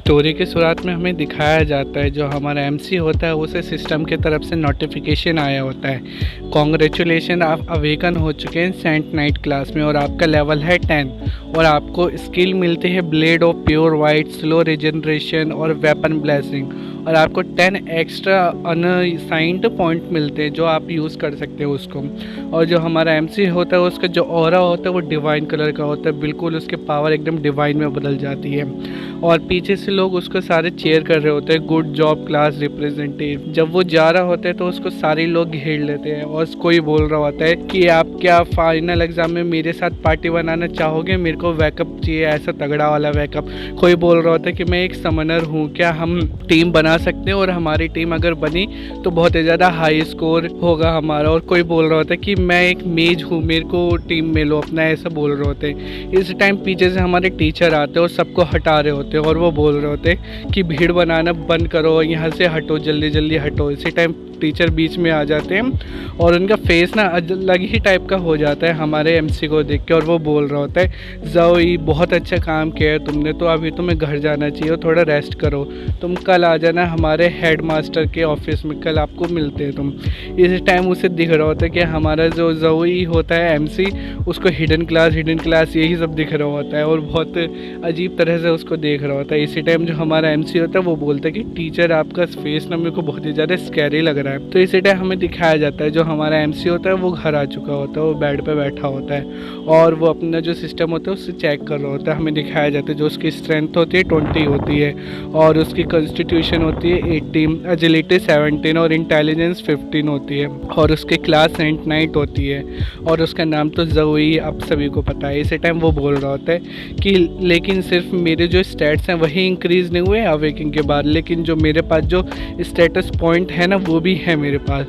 Story की शुरुआत में हमें दिखाया जाता है जो हमारा एमसी होता है उसे सिस्टम की तरफ से नोटिफिकेशन आया होता है, कॉन्ग्रेचुलेशन आप अवेकन हो चुके हैं सेंट नाइट क्लास में और आपका लेवल है 10 और आपको स्किल मिलती है blade of pure white, slow regeneration और वेपन ब्लेसिंग और आपको 10 एक्स्ट्रा अनसाइंड पॉइंट मिलते हैं जो आप यूज़ कर सकते हो उसको। और जो हमारा एमसी होता है उसका जो ऑरा होता है वो डिवाइन कलर का होता है, बिल्कुल उसके पावर एकदम डिवाइन में बदल जाती है और पीछे से लोग उसको सारे चेयर कर रहे होते हैं, गुड जॉब क्लास रिप्रेजेंटेटिव। जब वो जा रहा होता है तो उसको सारे लोग घेर लेते हैं और कोई बोल रहा होता है कि आप क्या फाइनल एग्जाम में मेरे साथ पार्टी बनाना चाहोगे, मेरे को बैकअप चाहिए, ऐसा तगड़ा वाला बैकअप। कोई बोल रहा होता है कि मैं एक समनर हूँ, क्या हम टीम बना सकते हैं और हमारी टीम अगर बनी तो बहुत ही ज़्यादा हाई स्कोर होगा हमारा। और कोई बोल रहा होता है कि मैं एक मेज हूँ, मेरे को टीम में लो अपना, ऐसा बोल रहे होते हैं। इस टाइम पीछे से हमारे टीचर आते हैं और सबको हटा रहे होते हैं और वो बोल रहे होते हैं कि भीड़ बनाना बंद करो, यहाँ से हटो, जल्दी जल्दी हटो। इसी टाइम टीचर बीच में आ जाते हैं और उनका फेस ना अलग ही टाइप का हो जाता है हमारे एमसी को देख के और वो बोल रहा होता है, ज़ोई बहुत अच्छा काम किया है तुमने, तो अभी तुम्हें घर जाना चाहिए और थोड़ा रेस्ट करो, तुम कल आ जाना हमारे हेड मास्टर के ऑफिस में, कल आपको मिलते हैं तुम। इस टाइम उसे दिख रहा होता है कि हमारा जो ज़ोई होता है एमसी, उसको हिडन क्लास यही सब दिख रहा होता है और बहुत अजीब तरह से उसको देख रहा होता है। इसी टाइम जो हमारा एमसी होता है वो बोलता है कि टीचर आपका फेस ना मेरे को बहुत ही ज़्यादा स्कैरी लग रहा है। तो इसी टाइम हमें दिखाया जाता है जो हमारा एमसी होता है वो घर आ चुका होता है, वो बेड पे बैठा होता है और वो अपना जो सिस्टम होता है उससे चेक कर रहा होता है। हमें दिखाया जाता है जो उसकी स्ट्रेंथ होती है 20 होती है और उसकी कॉन्स्टिट्यूशन होती है 18, एजिलिटी 17 और इंटेलिजेंस 15 होती है और उसकी क्लास सेंट नाइट होती है और उसका नाम तो ज़ोई आप सभी को पता है। इसी टाइम वो बोल रहा होता है कि लेकिन सिर्फ मेरे जो स्टैट्स हैं वही इंक्रीज़ नहीं हुए अवेकिंग के बाद, लेकिन जो मेरे पास जो स्टेटस पॉइंट है ना वो भी है मेरे पास।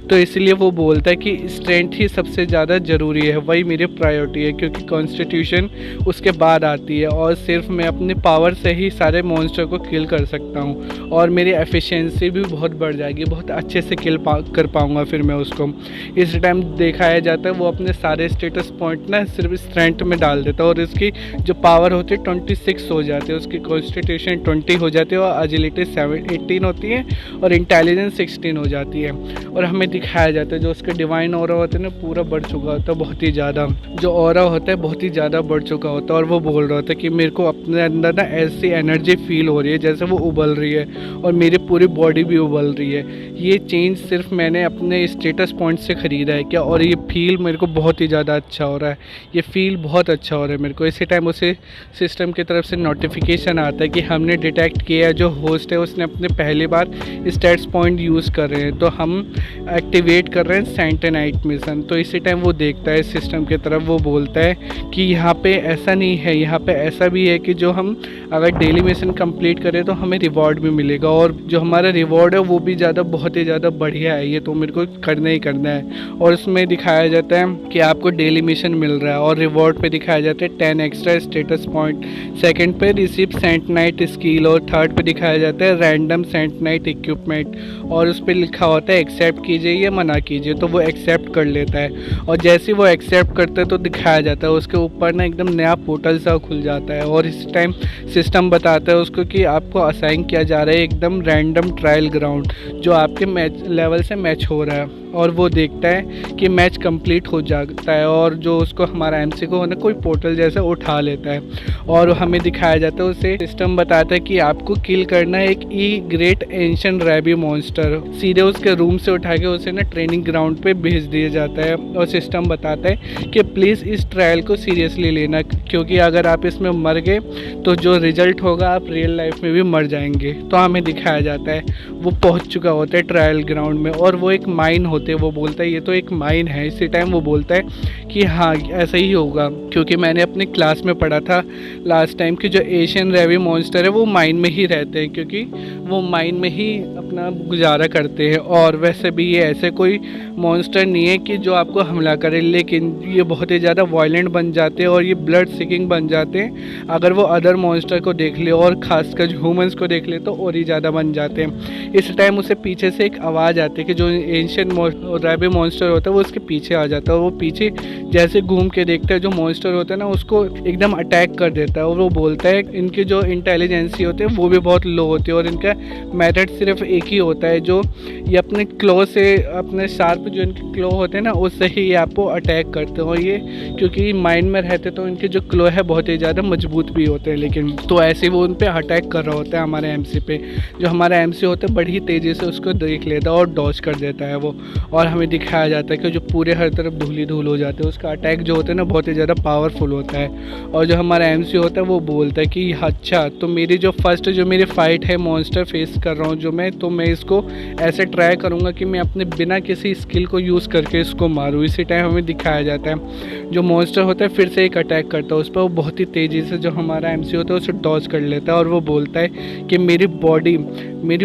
तो इसलिए वो बोलता है कि स्ट्रेंथ ही सबसे ज़्यादा ज़रूरी है, वही मेरी प्रायोरिटी है क्योंकि कॉन्स्टिट्यूशन उसके बाद आती है और सिर्फ मैं अपने पावर से ही सारे मॉन्स्टर को किल कर सकता हूँ और मेरी एफिशिएंसी भी बहुत बढ़ जाएगी, बहुत अच्छे से किल कर पाऊँगा फिर मैं उसको। इस टाइम दिखाया जाता है वो अपने सारे स्टेटस पॉइंट ना सिर्फ स्ट्रेंथ में डाल देता है और इसकी जो पावर होती है 26 हो जाती है, उसकी कॉन्स्टिट्यूशन 20 हो जाती है और एजिलिटी 18 होती है और इंटेलिजेंस 16 हो जाती है। और हमें दिखाया जाता है जो उसका डिवाइन ऑरा होता है ना पूरा बढ़ चुका होता है, बहुत ही ज़्यादा जो ऑरा होता है बहुत ही ज़्यादा बढ़ चुका होता है और वो बोल रहा होता है कि मेरे को अपने अंदर ना ऐसी एनर्जी फील हो रही है जैसे वो उबल रही है और मेरी पूरी बॉडी भी उबल रही है। ये चेंज सिर्फ मैंने अपने स्टेटस पॉइंट से ख़रीदा है क्या, और ये फील मेरे को बहुत ही ज़्यादा अच्छा हो रहा है, ये फील बहुत अच्छा हो रहा है मेरे को। इसी टाइम उसे सिस्टम की तरफ से नोटिफिकेशन आता है कि हमने डिटेक्ट किया जो होस्ट है उसने अपने पहली बार स्टेट्स पॉइंट यूज़ कर रहे हैं, तो हम एक्टिवेट कर रहे हैं सेंट नाइट मिशन। तो इसी टाइम वो देखता है सिस्टम की तरफ, वो बोलता है कि यहाँ पे ऐसा नहीं है, यहाँ पे ऐसा भी है कि जो हम अगर डेली मिशन कंप्लीट करें तो हमें रिवॉर्ड भी मिलेगा और जो हमारा रिवॉर्ड है वो भी बहुत ही ज़्यादा बढ़िया है, ये तो मेरे को करना ही करना है। और उसमें दिखाया जाता है कि आपको डेली मिशन मिल रहा है और रिवॉर्ड पे दिखाया जाता है 10 एक्स्ट्रा स्टेटस पॉइंट, सेकंड पे रिसीव सेंट नाइट स्किल और थर्ड पे दिखाया जाता है रैंडम सेंट नाइट इक्विपमेंट और उस पर लिखा होता है एक्सेप्ट कीजिए या मना कीजिए, तो वो एक्सेप्ट कर लेता है और जैसे वो एक्सेप्ट करता है तो दिखाया जाता है उसके ऊपर ना एकदम नया पोर्टल सा खुल जाता है और इस टाइम सिस्टम बताता है उसको कि आपको असाइन किया जा रहा है एकदम रैंडम ट्रायल ग्राउंड जो आपके मैच लेवल से मैच हो रहा है और वो देखता है कि मैच कंप्लीट हो जाता है और जो उसको हमारा एमसी को ना कोई पोर्टल जैसा उठा लेता है और हमें दिखाया जाता है उसे सिस्टम बताता है कि आपको किल करना है एक ई ग्रेट एंशिएंट रैबी मॉन्स्टर, सीधे उसके रूम से उठा के उसे ना ट्रेनिंग ग्राउंड पे भेज दिया जाता है और सिस्टम बताता है कि प्लीज़ इस ट्रायल को सीरियसली लेना क्योंकि अगर आप इसमें मर गए तो जो रिजल्ट होगा आप रियल लाइफ में भी मर जाएंगे। तो हमें दिखाया जाता है वो पहुंच चुका होता है ट्रायल ग्राउंड में और वो एक माइन होते हैं, वो बोलता है ये तो एक माइन है। इसी टाइम वो बोलता है कि हाँ ऐसा ही होगा क्योंकि मैंने अपनी क्लास में पढ़ा था लास्ट टाइम कि जो एशियन रेवी मॉन्स्टर है वो माइन में ही रहते हैं क्योंकि वो माइन में ही अपना गुजारा करते हैं है, और वैसे भी ये ऐसे कोई मॉन्स्टर नहीं है कि जो आपको हमला करे, लेकिन ये बहुत ही ज़्यादा वायलेंट बन जाते हैं और ये ब्लड सीकिंग बन जाते हैं अगर वो अदर मॉन्स्टर को देख ले, और ख़ासकर ह्यूमंस को देख ले तो और ही ज़्यादा बन जाते हैं। इस टाइम उसे पीछे से एक आवाज़ आती है कि जो एंशिएंट रैबी मॉन्स्टर होता है वो उसके पीछे आ जाता है, और वो पीछे जैसे घूम के देखता है जो मॉन्स्टर होता है ना उसको एकदम अटैक कर देता है। और वो बोलता है इनकी जो इंटेलिजेंसी होती है वो भी बहुत लो होती है, और इनका मेथड सिर्फ एक ही होता है, जो ये अपने क्लो से, अपने शार्प जो इनके क्लो होते हैं ना उससे ही ये आपको अटैक करते हैं। और ये क्योंकि माइंड में रहते तो इनके जो क्लो है बहुत ही ज़्यादा मजबूत भी होते हैं, लेकिन तो ऐसे वो उन पर अटैक कर रहा होता है हमारे एमसी पे। जो हमारा एमसी होता है बड़ी तेज़ी से उसको देख लेता है और डॉज कर देता है वो, और हमें दिखाया जाता है कि जो पूरे हर तरफ धूल धूल हो जाते हैं। उसका अटैक जो होता है ना बहुत ही ज़्यादा पावरफुल होता है। और जो हमारा एमसी होता है वो बोलता है कि अच्छा तो मेरी जो फर्स्ट जो मेरी फ़ाइट है मॉन्स्टर फेस कर रहा हूँ जो मैं, तो मैं इसको ऐसे ट्राई करूँगा कि मैं अपने बिना किसी स्किल को यूज़ करके इसको मारूँ। इसी टाइम हमें दिखाया जाता है जो मॉन्स्टर होता है फिर से एक अटैक करता है उस पर, वो बहुत ही तेज़ी से जो हमारा एमसी होता है उसे डॉज कर लेता है, और वो बोलता है कि मेरी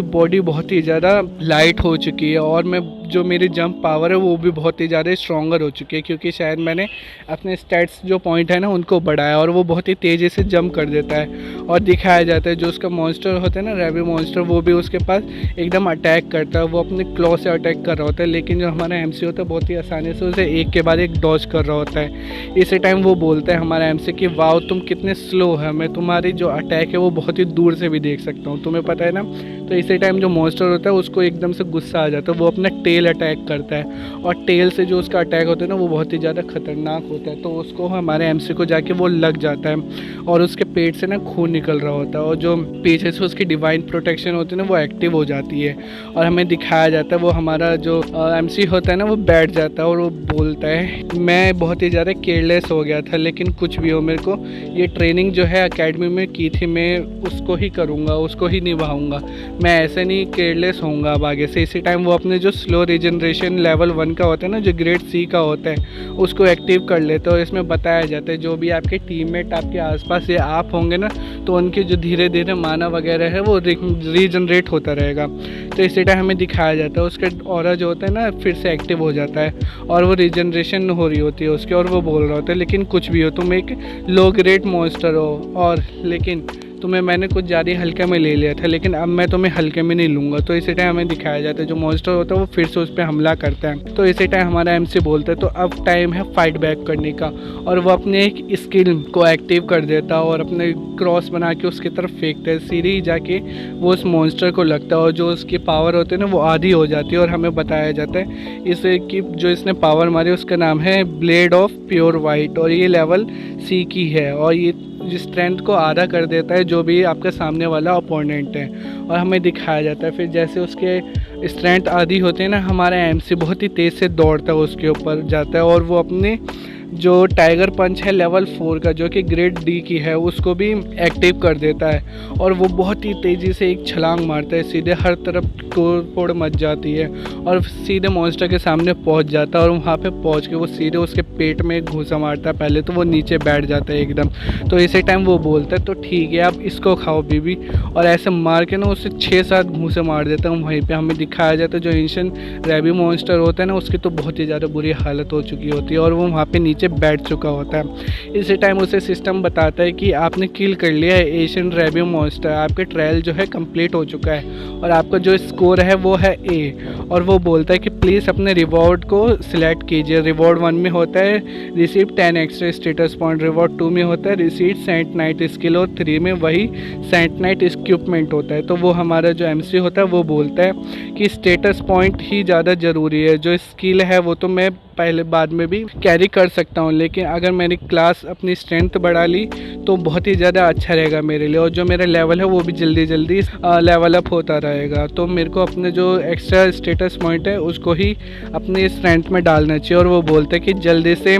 बॉडी बहुत ही ज़्यादा लाइट हो चुकी है, और मैं जो मेरी जंप पावर है वो भी बहुत ही ज़्यादा स्ट्रॉन्गर हो चुकी है, क्योंकि शायद मैंने अपने स्टैट्स जो पॉइंट है ना उनको बढ़ाया, और वो बहुत ही तेज़ी से जंप कर देता है। और दिखाया जाता है जो उसका मॉन्स्टर होता है ना रैबी मॉन्स्टर, वो भी उसके पास एकदम अटैक करता है, वो अपने क्लॉ से अटैक कर रहा होता है, लेकिन जो हमारा एमसी होता है बहुत ही आसानी से उसे एक के बाद एक डॉज कर रहा होता है। इसी टाइम वो बोलता है हमारा एमसी कि वाओ तुम कितने स्लो है, मैं तुम्हारी जो अटैक है वो बहुत ही दूर से भी देख सकता हूँ, तुम्हें पता है ना। तो इसी टाइम जो मॉन्स्टर होता है उसको एकदम से गुस्सा आ जाता है, वो अपना टेल अटैक करता है, और टेल से जो उसका अटैक होता है ना वो बहुत ही ज़्यादा खतरनाक होता है, तो उसको हमारे एमसी को जाके वो लग जाता है, और उसके पेट से ना खून निकल रहा होता है, और जो पीछे से उसकी डिवाइन प्रोटेक्शन होती है ना वो एक्टिव हो जाती है, और हमें दिखाया जाता है वो हमारा जो एमसी होता है ना वो बैठ जाता है, और वो बोलता है मैं बहुत ही ज़्यादा केयरलेस हो गया था, लेकिन कुछ भी हो मेरे को ये ट्रेनिंग जो है एकेडमी में की थी मैं उसको ही करूँगा, उसको ही निभाऊँगा, मैं ऐसे नहीं केयरलेस होऊंगा अब आगे से। इसी टाइम वो अपने जो स्लो रीजनरेशन लेवल 1 का होता है ना जो ग्रेड सी का होता है उसको एक्टिव कर लेते हैं, और इसमें बताया जाता है जो भी आपके टीममेट आपके आसपास या आप होंगे ना तो उनके जो धीरे धीरे माना वगैरह है वो रीजनरेट होता रहेगा। तो इसी टाइम हमें दिखाया जाता है उसका ऑरा जो होता है ना फिर से एक्टिव हो जाता है, और वो रीजनरेशन हो रही होती है उसकी, और वो बोल रहा होता है लेकिन कुछ भी हो तुम एक लो ग्रेड मॉन्स्टर हो, और लेकिन तुम्हें मैंने कुछ ज़्यादा हल्के में ले लिया था, लेकिन अब मैं तुम्हें हल्के में नहीं लूँगा। तो इसी टाइम हमें दिखाया जाता है जो मॉन्स्टर होता है वो फिर से उस पर हमला करता है। तो इसी टाइम हमारा एमसी बोलता है तो अब टाइम है फाइट बैक करने का, और वो अपने एक स्किल को एक्टिव कर देता है और अपने क्रॉस बना के उसकी तरफ फेंकता है, सीधी जाके वो उस मॉन्स्टर को लगता है, और जो उसकी पावर होती है ना वो आधी हो जाती है। और हमें बताया जाता है इसे कि जो इसने पावर मारी उसका नाम है ब्लेड ऑफ प्योर वाइट, और ये लेवल सी की है, और ये स्ट्रेंथ को आधा कर देता है जो भी आपके सामने वाला ओपोनेंट है। और हमें दिखाया जाता है फिर जैसे उसके स्ट्रेंथ आधी होते हैं ना हमारा एमसी बहुत ही तेज़ से दौड़ता है उसके ऊपर जाता है, और वो अपने जो टाइगर पंच है लेवल 4 का जो कि ग्रेड डी की है उसको भी एक्टिव कर देता है, और वो बहुत ही तेज़ी से एक छलांग मारता है, सीधे हर तरफ तोड़ मच जाती है और सीधे मॉन्स्टर के सामने पहुंच जाता है, और वहाँ पे पहुंच के वो सीधे उसके पेट में घूसा मारता है, पहले तो वो नीचे बैठ जाता है एकदम। तो इसी टाइम वो बोलता है तो ठीक है अब इसको खाओ बीबी, और ऐसे मार के ना उससे 6-7 घूसे मार देता है। वहीं पर हमें दिखाया जाता है जो एंशिएंट रैबी मॉन्स्टर होता है ना उसकी तो बहुत ही ज़्यादा बुरी हालत हो चुकी होती है, और वो वहाँ पर नीचे बैठ चुका होता है। इसी टाइम उसे सिस्टम बताता है कि आपने किल कर लिया है एशियन रैबी मॉन्स्टर, आपके ट्रायल जो है कंप्लीट हो चुका है और आपका जो स्कोर है वो है ए, और वो बोलता है कि प्लीज़ अपने रिवॉर्ड को सिलेक्ट कीजिए। रिवॉर्ड 1 में होता है receive 10 extra status point, reward 2 में होता है रिसीव सेंट नाइट स्किल, और 3 में वही सेंट नाइट इक्विपमेंट होता है। तो वो हमारा जो एमसी होता है वो बोलता है कि स्टेटस पॉइंट ही ज़्यादा ज़रूरी है, जो स्किल है वो तो मैं पहले बाद में भी कैरी कर सकता हूँ, लेकिन अगर मैंने क्लास अपनी स्ट्रेंथ बढ़ा ली तो बहुत ही ज़्यादा अच्छा रहेगा मेरे लिए, और जो मेरा लेवल है वो भी जल्दी जल्दी लेवल अप होता रहेगा। तो मेरे को अपने जो एक्स्ट्रा स्टेटस पॉइंट है उसको ही अपनी स्ट्रेंथ में डालना चाहिए, और वो बोलते हैं कि जल्दी से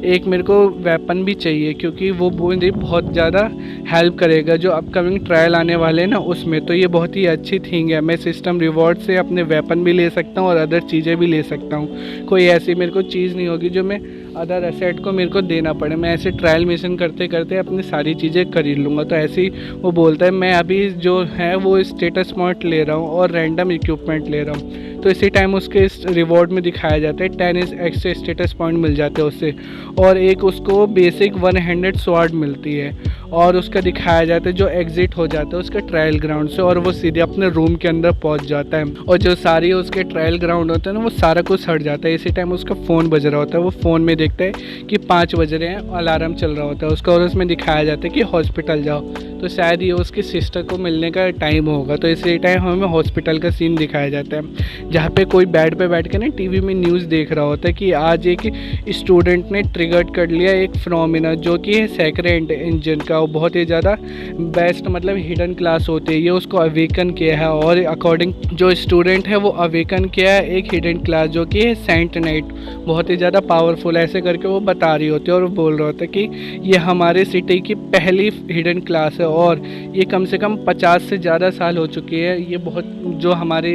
एक मेरे को वेपन भी चाहिए क्योंकि वो मुझे बहुत ज़्यादा हेल्प करेगा जो अपकमिंग ट्रायल आने वाले हैं ना उसमें। तो ये बहुत ही अच्छी थिंग है, मैं सिस्टम रिवॉर्ड से अपने वेपन भी ले सकता हूँ और अदर चीज़ें भी ले सकता हूँ, कोई ऐसी मेरे को चीज़ नहीं होगी जो मैं अदर एसेट को मेरे को देना पड़े, मैं ऐसे ट्रायल मिशन करते करते अपनी सारी चीज़ें खरीद लूँगा। तो ऐसे ही वो बोलता है मैं अभी जो है वो स्टेटस पॉइंट ले रहा हूँ और रैंडम इक्विपमेंट ले रहा हूँ। तो इसी टाइम उसके इस रिवॉर्ड में दिखाया जाता है 10 एक्स्ट्रा स्टेटस पॉइंट मिल जाते हैं उससे, और एक उसको बेसिक 1 हैंडेड स्वॉर्ड मिलती है। और उसका दिखाया जाता है जो एग्जिट हो जाता है उसके ट्रायल ग्राउंड से, और वो सीधे अपने रूम के अंदर पहुंच जाता है, और जो सारी उसके ट्रायल ग्राउंड होता है ना वो सारा कुछ हट जाता है। इसी टाइम उसका फ़ोन बज रहा होता है, वो फ़ोन में देखता है कि 5 बज रहे हैं, अलार्म चल रहा होता है उसका, और उसमें दिखाया जाता है कि हॉस्पिटल जाओ, तो शायद ये उसकी सिस्टर को मिलने का टाइम होगा। तो इसी टाइम हमें हॉस्पिटल का सीन दिखाया जाता है, जहाँ पे कोई बेड पे बैठ के ना टीवी में न्यूज़ देख रहा होता है कि आज एक स्टूडेंट ने ट्रिगर्ड कर लिया एक फिनोमेना जो कि है सेक्रेंट इंजन का, वो बहुत ही ज़्यादा बेस्ट मतलब हिडन क्लास होती है, ये उसको अवेकन किया है। और अकॉर्डिंग जो स्टूडेंट है वो अवेकन किया है एक हिडन क्लास जो कि है सेंट नाइट, बहुत ही ज़्यादा पावरफुल, ऐसे करके वो बता रही होती है। और वो बोल रहा होता है कि ये हमारे सिटी की पहली हिडन क्लास है, और ये कम से कम 50 से ज़्यादा साल हो चुकी है। ये बहुत जो हमारे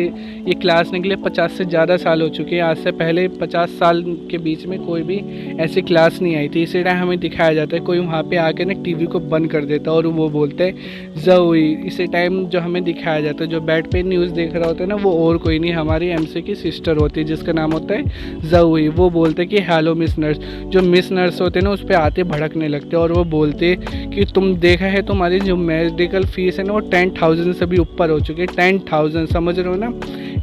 ये क्लास निकले 50 से ज़्यादा साल हो चुके हैं, आज से पहले 50 साल के बीच में कोई भी ऐसी क्लास नहीं आई थी। इसी टाइम हमें दिखाया जाता है कोई वहाँ पे आके ना टीवी को बंद कर देता है और वो बोलते हैं ज़ोई। इसी टाइम जो हमें दिखाया जाता है जो बेड पे न्यूज़ देख रहा होता है ना वो और कोई नहीं हमारी एमसी की सिस्टर होती है जिसका नाम होता है ज़ोई। वो बोलते हैं कि हेलो मिस नर्स। जो मिस नर्स होते हैं ना उस पर आते भड़कने लगते हैं और वो बोलते कि तुम देखा है तुम्हारी जो मेडिकल फ़ीस है ना वो 10,000 से भी ऊपर हो चुकी है, 10,000, समझ रहे हो ना।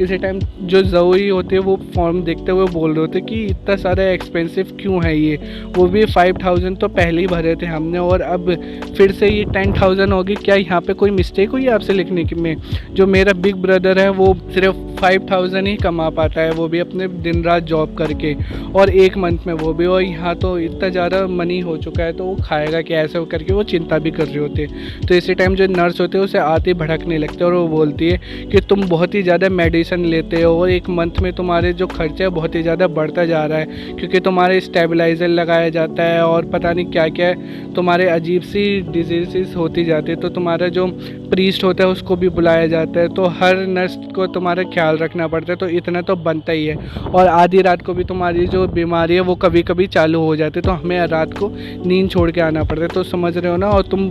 इसी टाइम जो ज़ोई होते हैं वो फॉर्म देखते हुए बोल रहे होते कि इतना सारा एक्सपेंसिव क्यों है ये, वो भी 5,000 तो पहले ही भरे थे हमने और अब फिर से ये 10,000 होगी, क्या यहाँ पे कोई मिस्टेक हुई है आपसे लिखने की में। जो मेरा बिग ब्रदर है वो सिर्फ 5,000 ही कमा पाता है, वो भी अपने दिन रात जॉब करके, और एक मंथ में वो भी, और यहाँ तो इतना ज़्यादा मनी हो चुका है तो वो खाएगा क्या, ऐसे करके वो चिंता भी कर रहे होते। तो इसी टाइम जो नर्स होते हैं उसे आते भड़कने लगते हैं और वो बोलती है कि तुम बहुत ही ज़्यादा मेडिसिन लेते हो और एक मंथ में तुम्हारे जो खर्चा है बहुत ही ज़्यादा बढ़ता जा रहा है, क्योंकि तुम्हारे स्टेबलाइज़र लगाया जाता है और पता नहीं क्या क्या तुम्हारे अजीब सी डिजीज़ होती जाती है। तो तुम्हारा जो प्रीस्ट होता है उसको भी बुलाया जाता है, तो हर नर्स को तुम्हारा ख्याल रखना पड़ता है, तो इतना तो बनता ही है। और आधी रात को भी तुम्हारी जो बीमारी है वो कभी कभी चालू हो जाती है, तो हमें रात को नींद छोड़ के आना पड़ता है, तो समझ रहे हो ना। और तुम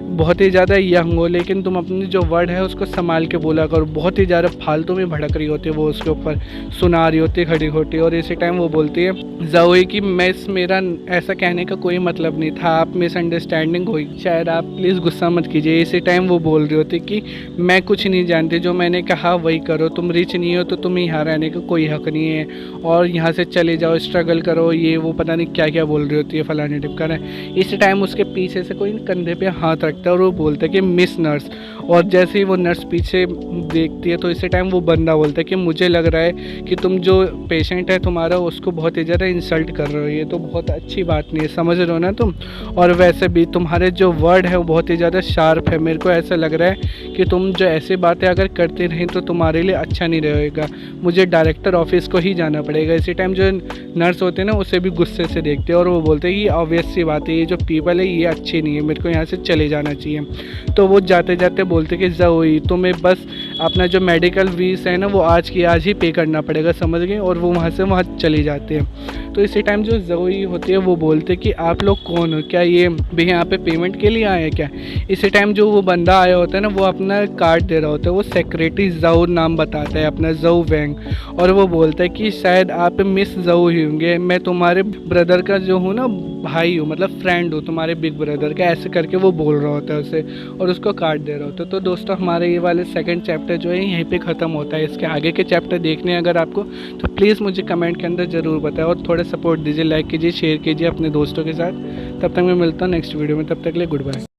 बहुत ही ज़्यादा यंग हो लेकिन तुम अपनी जो वर्ड है उसको संभाल के बोला करो। बहुत ही ज़्यादा फालतू में भड़क रही होती है वो, उसके ऊपर सुना रही होती है खड़ी खोटी। और इसी टाइम वो बोलती है ज़ोई कि मेरा ऐसा कहने का कोई मतलब नहीं था, आप मिसअंडरस्टैंडिंग हुई शायद, आप प्लीज़ गुस्सा मत कीजिए। इसी टाइम वो बोल रही होती कि मैं कुछ नहीं जानती, जो मैंने कहा वही करो, तुम रिच नहीं हो तो तुम्हें यहाँ रहने का कोई हक नहीं है, और यहाँ से चले जाओ, स्ट्रगल करो, ये वो पता नहीं क्या क्या बोल रही होती है फलाने टिपका है। इसी टाइम उसके पीछे से कोई कंधे पे हाथ रखता है और वो बोलता है कि मिस नर्स। और जैसे ही वो नर्स पीछे देखती है तो इसी टाइम वो बंदा बोलता है कि मुझे लग रहा है कि तुम जो पेशेंट है तुम्हारा उसको बहुत ही ज़्यादा इंसल्ट कर रहे हो, ये तो बहुत अच्छी बात नहीं है, समझ रहे हो ना तुम। और वैसे भी तुम्हारे जो वर्ड है वो बहुत ही ज़्यादा शार्प है, मेरे को ऐसा लग रहा है कि तुम जो ऐसी बातें अगर करते रहें तो तुम्हारे लिए अच्छा नहीं रहेगा, मुझे डायरेक्टर ऑफिस को ही जाना पड़ेगा। इसी टाइम जो नर्स होते हैं ना उसे भी गुस्से से देखते हैं और वो बोलते हैं कि ऑब्वियस सी बात है, ये जो पीपल है ये अच्छी नहीं है, मेरे को यहाँ से चले जाना चाहिए। तो वो जाते जाते बोलते कि ज़ोई तुम्हें बस अपना जो मेडिकल फीस है ना वो आज की आज ही पे करना पड़ेगा, समझ गए। और वो वहाँ से वहाँ चले जाते हैं। तो इसी टाइम जो ज़ोई होती है वो बोलते कि आप लोग कौन हो, क्या ये भी यहाँ पे पेमेंट के लिए आए हैं क्या। इसी टाइम जो वो बंदा आया होता है ना वो अपना कार्ड दे रहा होता है, वो सेक्रेटरी ज़ो नाम बताता है अपना, ज़ो वैंग। और वो बोलता है कि शायद आप मिस ज़ो ही होंगे, मैं तुम्हारे ब्रदर का जो हूँ ना भाई हूँ, मतलब फ्रेंड हूँ तुम्हारे बिग ब्रदर का, ऐसे करके वो बोल रहा होता है उसे और उसको कार्ड दे रहा होता है। तो दोस्तों हमारे ये वाले सेकंड चैप्टर जो है यहीं पे ख़त्म होता है। इसके आगे के चैप्टर देखने हैं अगर आपको तो प्लीज़ मुझे कमेंट के अंदर ज़रूर बताएं और थोड़ा सपोर्ट दीजिए, लाइक कीजिए, शेयर कीजिए अपने दोस्तों के साथ। तब तक मैं मिलता हूँ नेक्स्ट वीडियो में, तब तक के लिए गुड बाय।